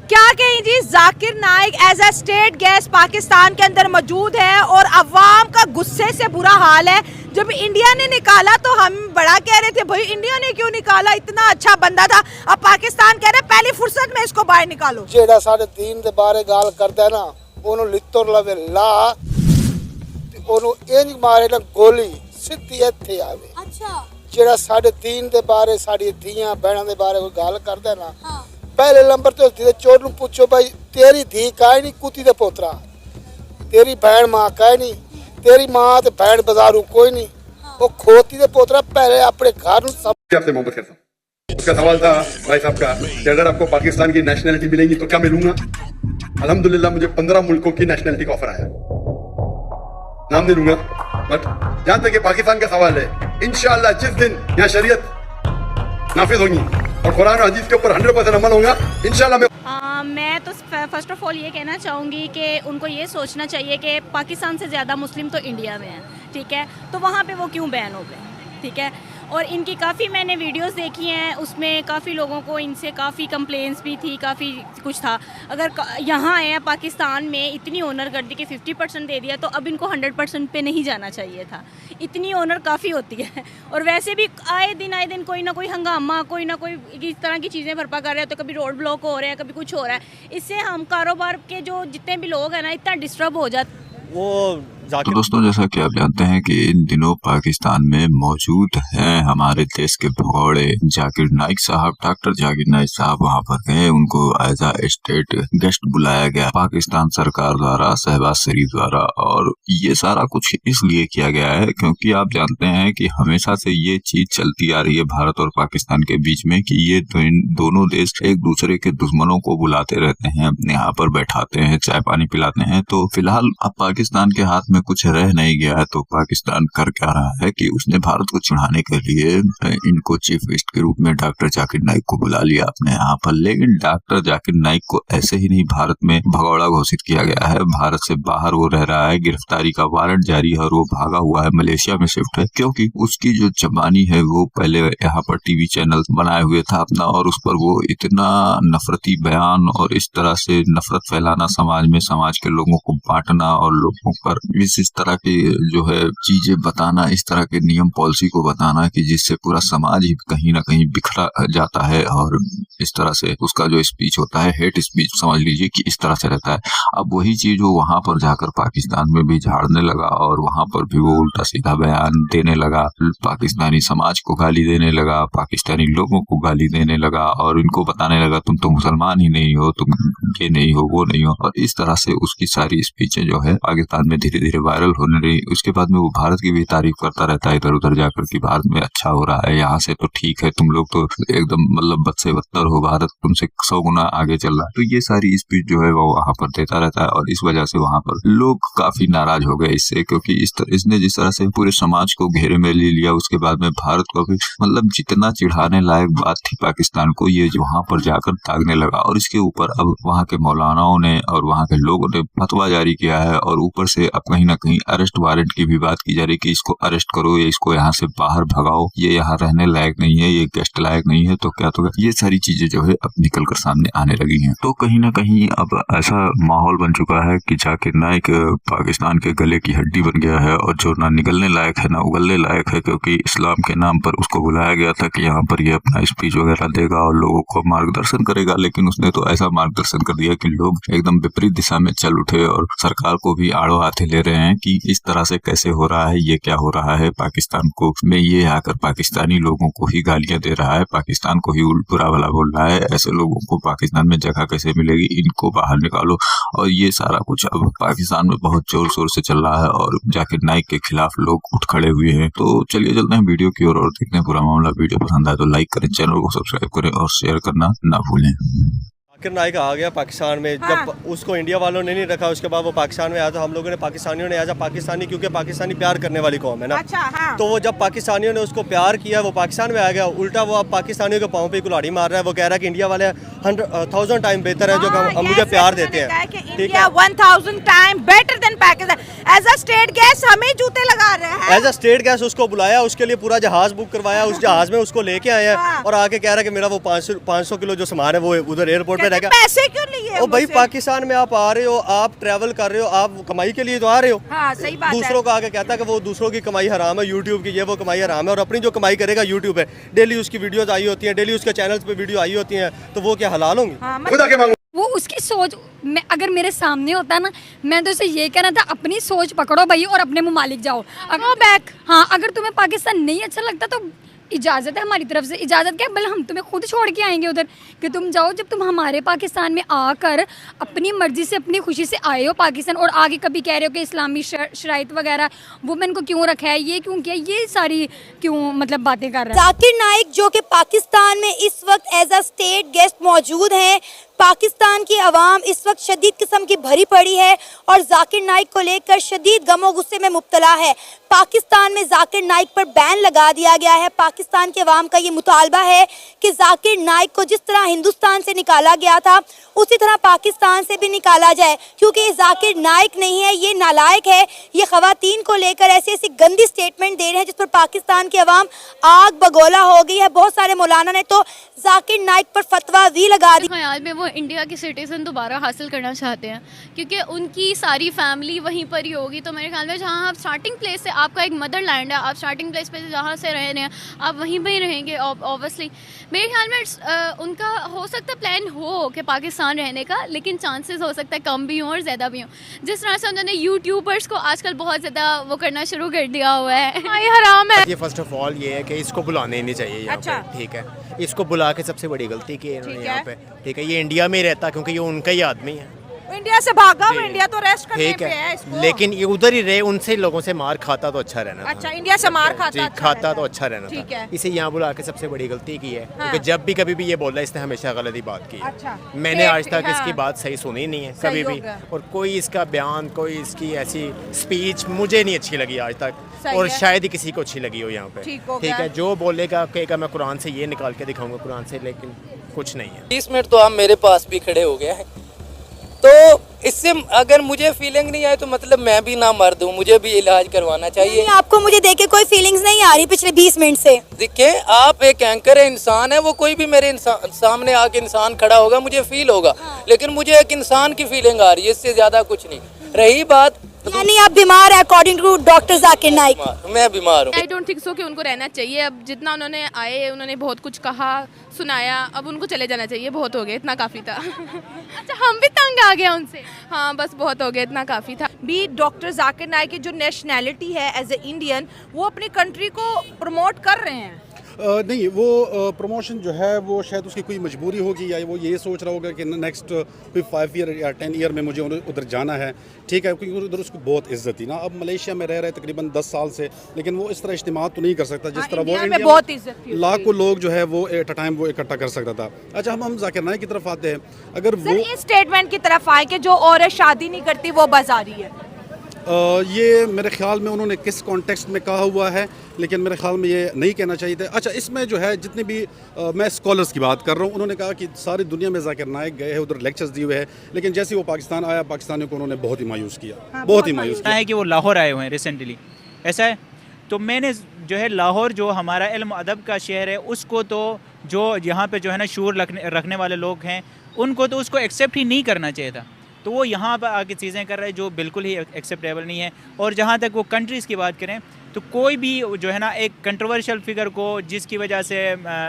क्या कहें जी, Zakir Naik as a state guest Pakistan के अंदर मौजूद है और अवाम का गुस्से से बुरा हाल है। जब इंडिया ने निकाला तो हम बड़ा कह रहे थे भाई इंडिया ने क्यों निकाला, इतना अच्छा बंदा था। अब पाकिस्तान कह रहे पहली फुर्सत में इसको बाहर निकालो। जेड़ा साढ़े दीन दे बारे गाल करदा ना ओनू लित्तोर लवे ला ते ओनू इंज मारे ना गोली सीधी इत्थे आवे। अच्छा, जेड़ा साढ़े दीन दे बारे साड़ी धीयां बहनां दे बारे कोई गाल करदा ना पहले नंबर ते चोर नू पूछो भाई तेरी धी काहे नहीं कुत्ती दे पोतरा, तेरी बहन मां काहे नहीं, तेरी मां ते बहन बाजारू कोई नहीं, वो खोती दे पोतरा पहले अपने घर नू सब। आपसे मोहब्बत करता हूं। उसका सवाल था भाई साहब का कि अगर आपको पाकिस्तान की नेशनलिटी मिलेगी तो क्या मिलूंगा। अल्हम्दुलिल्लाह मुझे 15 मुल्कों की नेशनलिटी का ऑफर आया, नाम नहीं लूंगा। बट जहां तक ये पाकिस्तान का सवाल है, इंशाअल्लाह जिस दिन यहाँ शरीयत नाफिज होगी और कुरान और हदीस के ऊपर 100% अमल होगा इंशाअल्लाह। मैं तो फर्स्ट ऑफ ऑल ये कहना चाहूँगी कि उनको ये सोचना चाहिए कि पाकिस्तान से ज़्यादा मुस्लिम तो इंडिया में हैं, ठीक है, तो वहाँ पे वो क्यों बैन हो गए, ठीक है। और इनकी काफ़ी मैंने वीडियोस देखी हैं, उसमें काफ़ी लोगों को इनसे काफ़ी कंप्लेंट्स भी थी, काफ़ी कुछ था। अगर यहाँ आए हैं पाकिस्तान में इतनी ऑनर कर दी कि 50% दे दिया, तो अब इनको 100% पे नहीं जाना चाहिए था। इतनी ऑनर काफ़ी होती है। और वैसे भी आए दिन कोई ना कोई हंगामा, कोई ना कोई इस तरह की चीज़ें बर्पा कर रहे हैं, तो कभी रोड ब्लॉक हो रहे हैं, कभी कुछ हो रहा है। इससे हम कारोबार के जो जितने भी लोग हैं ना, इतना डिस्टर्ब हो जाते। तो दोस्तों, जैसा कि आप जानते हैं कि इन दिनों पाकिस्तान में मौजूद हैं हमारे देश के भगोड़े जाकिर नाइक साहब। डॉक्टर जाकिर नाइक साहब वहां पर गए, उनको एज ए स्टेट गेस्ट बुलाया गया पाकिस्तान सरकार द्वारा, शहबाज शरीफ द्वारा। और ये सारा कुछ इसलिए किया गया है क्योंकि आप जानते हैं कि हमेशा से ये चीज चलती आ रही है भारत और पाकिस्तान के बीच में कि ये दोनों देश एक दूसरे के दुश्मनों को बुलाते रहते हैं, यहाँ पर बैठाते हैं, चाय पानी पिलाते हैं। तो फिलहाल अब पाकिस्तान के हाथ में कुछ रह नहीं गया है, तो पाकिस्तान कर क्या रहा है कि उसने भारत को चिढ़ाने के लिए इनको चीफ गेस्ट के रूप में डॉक्टर जाकिर नाइक को बुला लिया अपने यहाँ पर। लेकिन डॉक्टर जाकिर नाइक को ऐसे ही नहीं भारत में भगौड़ा घोषित किया गया है। भारत से बाहर वो रह रहा है, गिरफ्तारी का वारंट जारी है और वो भागा हुआ है, मलेशिया में शिफ्ट है, क्योंकि उसकी जो जबानी है वो पहले यहाँ पर टीवी चैनल बनाए हुए था अपना, और उस पर वो इतना नफरती बयान और इस तरह से नफरत फैलाना समाज में, समाज के लोगों को बांटना और लोगों पर इस तरह की जो है चीजें बताना, इस तरह के नियम पॉलिसी को बताना कि जिससे पूरा समाज ही कहीं ना कहीं बिखरा जाता है। और इस तरह से उसका जो स्पीच होता है, हेट स्पीच समझ लीजिए कि इस तरह से रहता है। अब वही चीज वो वहां पर जाकर पाकिस्तान में भी झाड़ने लगा और वहां पर भी वो उल्टा सीधा बयान देने लगा, पाकिस्तानी समाज को गाली देने लगा, पाकिस्तानी लोगों को गाली देने लगा और इनको बताने लगा तुम तो मुसलमान ही नहीं हो, तुम ये नहीं हो, वो नहीं हो। और इस तरह से उसकी सारी स्पीचें जो है पाकिस्तान में धीरे धीरे वायरल होने रही। उसके बाद में वो भारत की भी तारीफ करता रहता है इधर उधर जाकर कि भारत में अच्छा हो रहा है, यहाँ से तो ठीक है, तुम लोग तो एकदम मतलब बद से बदतर हो, भारत तुमसे 100 गुना आगे चल रहा है। तो ये सारी स्पीच जो है वो वहां पर देता रहता है और इस वजह से वहां पर लोग काफी नाराज हो गए इससे, क्योंकि इसने जिस तरह से पूरे समाज को घेरे में ले लिया। उसके बाद में भारत को भी मतलब जितना चिढ़ाने लायक बात थी पाकिस्तान को, ये वहां पर जाकर दागने लगा। और इसके ऊपर अब वहां के मौलानाओं ने और वहां के लोगों ने फतवा जारी किया है और ऊपर से अब कहीं ना कहीं अरेस्ट वारंट की भी बात की जा रही कि इसको अरेस्ट करो या इसको यहाँ से बाहर भगाओ, ये यहाँ रहने लायक नहीं है, ये गेस्ट लायक नहीं है। तो क्या तो ये सारी चीजें जो है अब निकल कर सामने आने लगी हैं। तो कहीं ना कहीं अब ऐसा माहौल बन चुका है कि जाकिर नाइक पाकिस्तान के गले की हड्डी बन गया है और जो ना निकलने लायक है ना उगलने लायक है, क्योंकि इस्लाम के नाम पर उसको बुलाया गया था कि यहाँ पर ये अपना स्पीच वगैरह देगा और लोगों को मार्गदर्शन करेगा। लेकिन उसने तो ऐसा मार्गदर्शन कर दिया कि लोग एकदम विपरीत दिशा में चल उठे और सरकार को भी आड़ो हाथे ले रहे हैं कि इस तरह से कैसे हो रहा है, ये क्या हो रहा है पाकिस्तान को में, ये आकर पाकिस्तानी लोगों को ही गालियां दे रहा है, पाकिस्तान को ही बुरा भला बोल रहा है। ऐसे लोगों को पाकिस्तान में जगह कैसे मिलेगी, इनको बाहर निकालो। और ये सारा कुछ अब पाकिस्तान में बहुत जोर शोर से चल रहा है और जाकिर नाइक के खिलाफ लोग उठ खड़े हुए हैं। तो चलिए चलते हैं वीडियो की ओर और देखते हैं पूरा मामला। वीडियो पसंद आए तो लाइक करें, चैनल को सब्सक्राइब करें और शेयर करना ना भूलें। जाकिर नाइक आ गया पाकिस्तान में। जब उसको इंडिया वालों ने नहीं रखा, उसके बाद वो पाकिस्तान में आया तो हम लोगों ने पाकिस्तानियों ने आजा पाकिस्तानी, क्योंकि पाकिस्तानी प्यार करने वाली कौम है ना। अच्छा, हाँ। तो वो जब पाकिस्तानियों ने उसको प्यार किया, वो पाकिस्तान में आ गया, उल्टा वो अब पाकिस्तानियों के पाँव पे कुल्हाड़ी मार रहा है। वो कह रहा है कि इंडिया वाले 100,000 टाइम बेहतर है, जो मुझे प्यार देते हैं। ठीक है, 1000 time better than Pakistan. As a state guest हमें जूते लगा रहे हैं। एज अ स्टेट गेस्ट उसको बुलाया, उसके लिए पूरा जहाज बुक करवाया, उस जहाज में उसको लेके आए हैं और आके कह रहा है कि मेरा वो 500 किलो जो सामान है वो उधर एयरपोर्ट पे रह गया। पैसे क्यों लिए ओ भाई मुझसे? पाकिस्तान में आप आ रहे हो, आप ट्रैवल कर रहे हो, आप कमाई के लिए तो आ रहे हो। हाँ सही बात है। दूसरों को आके कहता है कि वो दूसरों की कमाई हराम है, यूट्यूब की ये वो कमाई हराम है, और अपनी जो कमाई करेगा यूट्यूब है, डेली उसकी वीडियोस आई होती हैं, डेली उसके चैनल्स पे वीडियो आई होती हैं, तो वो क्या हलाल होंगी? हाँ, खुदा के मांगू वो उसकी सोच अगर मेरे सामने होता ना, मैं तो उसे ये कहना था अपनी सोच पकड़ो भाई और अपने मुमालिक जाओ। Go back। हाँ, अगर तुम्हें पाकिस्तान नहीं अच्छा लगता तो इजाज़त है हमारी तरफ से। इजाज़त क्या, बल हम तुम्हें खुद छोड़ के आएंगे उधर कि तुम जाओ। जब तुम हमारे पाकिस्तान में आकर अपनी मर्जी से अपनी खुशी से आए हो पाकिस्तान, और आगे कभी कह रहे हो कि इस्लामी शराइत वगैरह वुमेन को क्यों रखा है, ये क्यों किया, ये सारी क्यों मतलब बातें कर रहे हैं। जाकिर नाइक जो कि पाकिस्तान में इस वक्त एज अ स्टेट गेस्ट मौजूद हैं, पाकिस्तान की आवाम इस वक्त शदीद किस्म की भरी पड़ी है और जाकिर नाइक को लेकर शदीद गमो गुस्से में मुब्तला है। पाकिस्तान में जाकिर नाइक पर बैन लगा दिया गया है। पाकिस्तान के अवाम का ये मुतालबा है कि जाकिर नाइक को जिस तरह हिंदुस्तान से निकाला गया था उसी तरह पाकिस्तान से भी निकाला जाए, क्योंकि ये जाकिर नाइक नहीं है, ये नालायक है। ये ख़वातीन को लेकर ऐसी ऐसी गंदी स्टेटमेंट दे रहे हैं जिस पर पाकिस्तान की आवाम आग बगोला हो गई है। बहुत सारे मौलाना ने तो जाकिर नाइक पर फतवा भी लगा दी। ख्याल में वो इंडिया की सिटीज़न दोबारा हासिल करना चाहते हैं, क्योंकि उनकी सारी फैमिली वहीं पर ही होगी। तो मेरे ख्याल में जहाँ आप स्टार्टिंग प्लेस से, आपका एक मदरलैंड है, आप स्टार्टिंग प्लेस पे जहाँ से रह रहे हैं आप वहीं पर ही रहेंगे ऑब्वियसली। मेरे ख्याल में उनका हो सकता है प्लान हो कि पाकिस्तान रहने का, लेकिन चांसेस हो सकता है कम भी हों और ज़्यादा भी हों। जिस तरह से उन्होंने यूट्यूबर्स को आजकल बहुत ज़्यादा वो करना शुरू कर दिया हुआ है, ये हराम है। ये फर्स्ट ऑफ ऑल ये है कि इसको बुलाने ही नहीं चाहिए यहाँ अच्छा। पे, ठीक है। इसको बुला के सबसे बड़ी गलती की है इन्होंने ठीक यहाँ है। पे, ठीक है। ये इंडिया में ही रहता क्योंकि ये उनका ही आदमी है, इंडिया से भागा, वो जी। इंडिया तो रेस्ट करने ठीक पे है है। इसको। लेकिन ये उधर ही रहे, उनसे लोगों से मार खाता तो अच्छा रहना था। अच्छा, इंडिया से मार खाता जी, अच्छा खाता रहता तो है। अच्छा रहना ठीक था। है। इसे यहाँ बुला के सबसे बड़ी गलती की है, हाँ। क्योंकि जब भी कभी भी ये बोला इसने हमेशा गलत ही बात की है। अच्छा। मैंने आज तक हाँ। इसकी बात सही सुनी नहीं है सही कभी भी, होगा। और कोई इसका बयान, कोई इसकी ऐसी स्पीच मुझे नहीं अच्छी लगी आज तक, सही और है। शायद ही किसी को अच्छी लगी हो यहाँ पे। ठीक हो ठीक गया। है, जो बोलेगा कहेगा मैं कुरान से ये निकाल के दिखाऊंगा कुरान से, लेकिन कुछ नहीं है। 20 मिनट तो आप मेरे पास भी खड़े हो गए हैं, तो इससे अगर मुझे फीलिंग नहीं आए तो मतलब मैं भी ना मर दूं, मुझे भी इलाज करवाना चाहिए। नहीं, आपको मुझे देख के कोई फीलिंग्स नहीं आ रही पिछले 20 मिनट से। देखिए, आप एक एंकर है, इंसान है, वो कोई भी मेरे सामने आके इंसान खड़ा होगा मुझे फील होगा, लेकिन मुझे एक इंसान की फीलिंग आ रही है, इससे ज्यादा कुछ नहीं। रही बात, यानी आप बीमार है according to doctor Zakir Naik. मैं बीमार हूँ। आई डोंट थिंक सो कि उनको रहना चाहिए। अब जितना उन्होंने आए, उन्होंने बहुत कुछ कहा, सुनाया, अब उनको चले जाना चाहिए। बहुत हो गया, इतना काफ़ी था। अच्छा, हम भी तंग आ गए उनसे। हाँ बस बहुत हो गया, इतना काफ़ी था। भी डॉक्टर जाकिर नाइक की जो नेशनैलिटी है एज ए इंडियन, वो अपनी कंट्री को प्रमोट कर रहे हैं। नहीं, वो प्रमोशन जो है वो शायद उसकी कोई मजबूरी होगी, या वो ये सोच रहा होगा कि नेक्स्ट कोई 5 ईयर या 10 ईयर में मुझे उधर जाना है, ठीक है, क्योंकि उधर उसको बहुत इज्जत थी ना। अब मलेशिया में रह रहे तकरीबन 10 साल से, लेकिन वो इस तरह इज्तिमा तो नहीं कर सकता जिस तरह वो इंडिया बहुत इज्जत थी। लाखों लोग जो है वो एट अ टाइम वो इकट्ठा कर सकता था। अच्छा, हम जाकिर नाइक की तरफ आते हैं। अगर वो इस स्टेटमेंट की तरफ आए कि जो औरत शादी नहीं करती वो बाजारी है, ये मेरे ख्याल में उन्होंने किस कॉन्टेक्स्ट में कहा हुआ है, लेकिन मेरे ख्याल में ये नहीं कहना चाहिए था। अच्छा, इसमें जो है जितने भी मैं स्कॉलर्स की बात कर रहा हूँ, उन्होंने कहा कि सारी दुनिया में जाकिर नाइक गए हैं, उधर लेक्चर्स दिए हुए हैं, लेकिन जैसे वो पाकिस्तान आया, पाकिस्तानियों को उन्होंने बहुत ही मायूस किया। हाँ, बहुत ही मायूस किया है कि वो लाहौर आए हुए हैं रिसेंटली, ऐसा है। तो मैंने जो है लाहौर जो हमारा इल्म अदब का शहर है, उसको तो जो यहाँ पे जो है ना शूर रखने वाले लोग हैं, उनको तो उसको एक्सेप्ट ही नहीं करना चाहिए था। तो वो यहाँ पर आके चीज़ें कर रहे हैं जो बिल्कुल ही एक्सेप्टेबल नहीं है। और जहाँ तक वो कंट्रीज़ की बात करें, तो कोई भी जो है ना एक कंट्रोवर्शियल फिगर को, जिसकी वजह से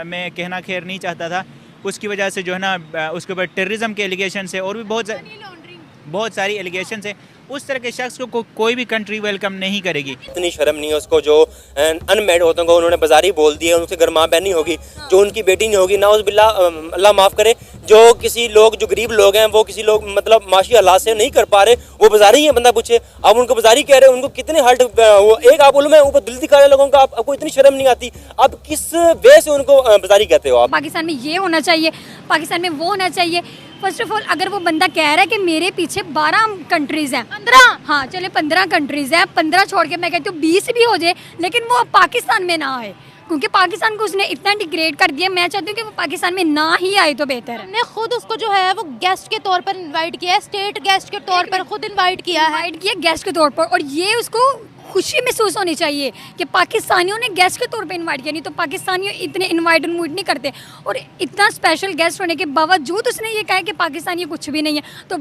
मैं कहना खैर नहीं चाहता था, उसकी वजह से जो है ना उसके ऊपर टेररिज्म के एलिगेशन है और भी बहुत सारी एलिगेशन है, उस तरह के शख्स को कोई भी कंट्री वेलकम नहीं करेगी। इतनी शर्म नहीं है उसको, जो अनमेड होते को उन्होंने बाजारी बोल दिया, उनसे गरमा बहनी होगी, जो उनकी बेटी नहीं होगी, नाउज़ बिल्ला, अल्लाह माफ़ करे, जो किसी लोग, जो गरीब लोग हैं, वो किसी लोग मतलब माशी हालात से नहीं कर पा रहे, वो बाजारी है। बंदा पूछे, आप उनको बाजारी कह रहे हो, उनको कितने हर्ट, वो एक आप उलम है, ऊपर दिल दिखा रहे लोगों का, आपको इतनी शर्म नहीं आती, आप किस वे से उनको बाजारी कहते हो? आप पाकिस्तान में ये होना चाहिए, पाकिस्तान में वो होना चाहिए। फर्स्ट ऑफ ऑल, अगर वो बंदा कह रहा है कि मेरे पीछे 12 कंट्रीज़ हैं, 15, हाँ चले 15 कंट्रीज़ हैं, 15 छोड़ के मैं कहती हूँ 20 भी हो जाए, लेकिन वो पाकिस्तान में ना आए, क्योंकि पाकिस्तान को उसने इतना डिग्रेड कर दिया। मैं चाहती हूँ कि वो पाकिस्तान में ना ही आए तो बेहतर है। हमने खुद उसको जो है वो गेस्ट के तौर पर इनवाइट किया है, स्टेट गेस्ट के तौर पर खुद इनवाइट किया है, इनवाइट किया गेस्ट के तौर पर, और ये उसको खुशी महसूस होनी चाहिए कि पाकिस्तानियों ने गेस्ट के तौर पे इनवाइट किया, नहीं तो पाकिस्तानियों इतने इनवाइट नहीं करते। और इतना स्पेशल गेस्ट होने के बावजूद उसने ये कहा कि पाकिस्तानी कुछ भी नहीं है, तो